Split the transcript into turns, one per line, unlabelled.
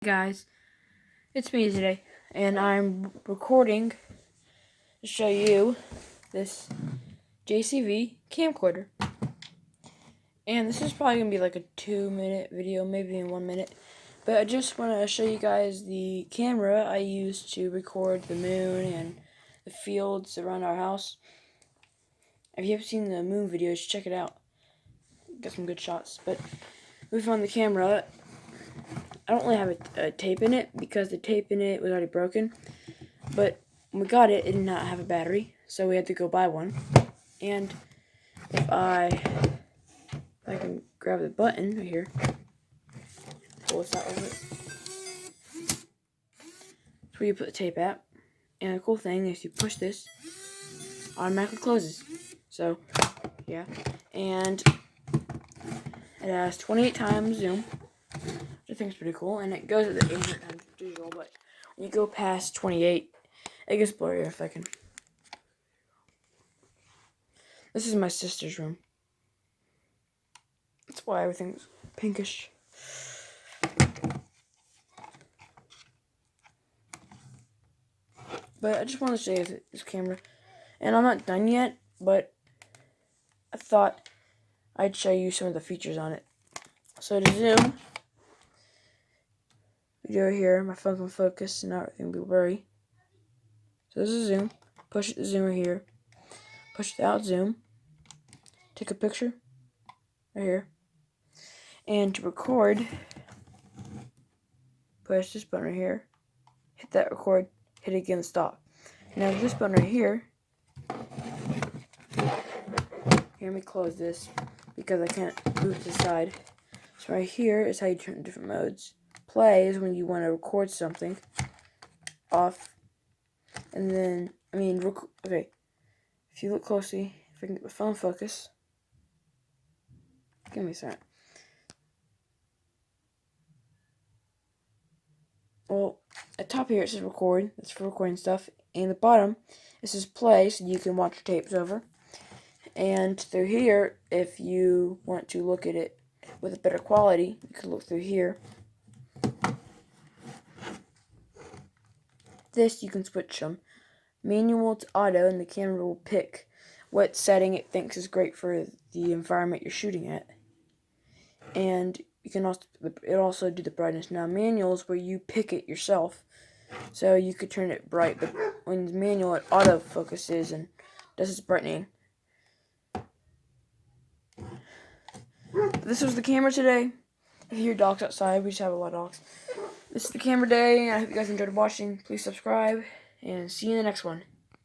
Guys, it's me today, and I'm recording to show you this JCV camcorder. And this is probably going to be like a 2-minute video, maybe in 1 minute. But I just want to show you guys the camera I use to record the moon and the fields around our house. If you haven't seen the moon videos, check it out. Got some good shots. But we found the camera. I don't really have a tape in it because the tape in it was already broken. But when we got it, it did not have a battery, so we had to go buy one. And if I can grab the button right here, pull this out of it. That's where you put the tape at. And the cool thing is you push this, automatically closes. So, yeah. And it has 28 times zoom, which I think is pretty cool. And it goes at the 800 times visual, but when you go past 28, it gets blurry if I can. This is my sister's room. That's why everything's pinkish. But I just want to show you this camera. And I'm not done yet, but I thought I'd show you some of the features on it. So to zoom, video here, my phone can focus and not everything will be blurry. So this is zoom. Push it to zoom right here. Push it out, zoom. Take a picture right here. And to record, push this button right here. Hit that record. Hit it again, stop. Now this button right here. Here, let me close this because I can't move to the side. So right here is how you turn different modes. Play is when you want to record something. Off. And then, okay. If you look closely, if I can get the phone focus. Give me a second. Well, at top here it says record. That's for recording stuff. And the bottom, it says play, so you can watch your tapes over. And through here, if you want to look at it with a better quality, you can look through here. This, you can switch from manual to auto, and the camera will pick what setting it thinks is great for the environment you're shooting at. And you can also do the brightness. Now, manual is where you pick it yourself, so you could turn it bright, but when it's manual, it auto focuses and does its brightening. This was the camera today. If you hear dogs outside, we just have a lot of dogs. This is the camera day, and I hope you guys enjoyed watching. Please subscribe, and see you in the next one.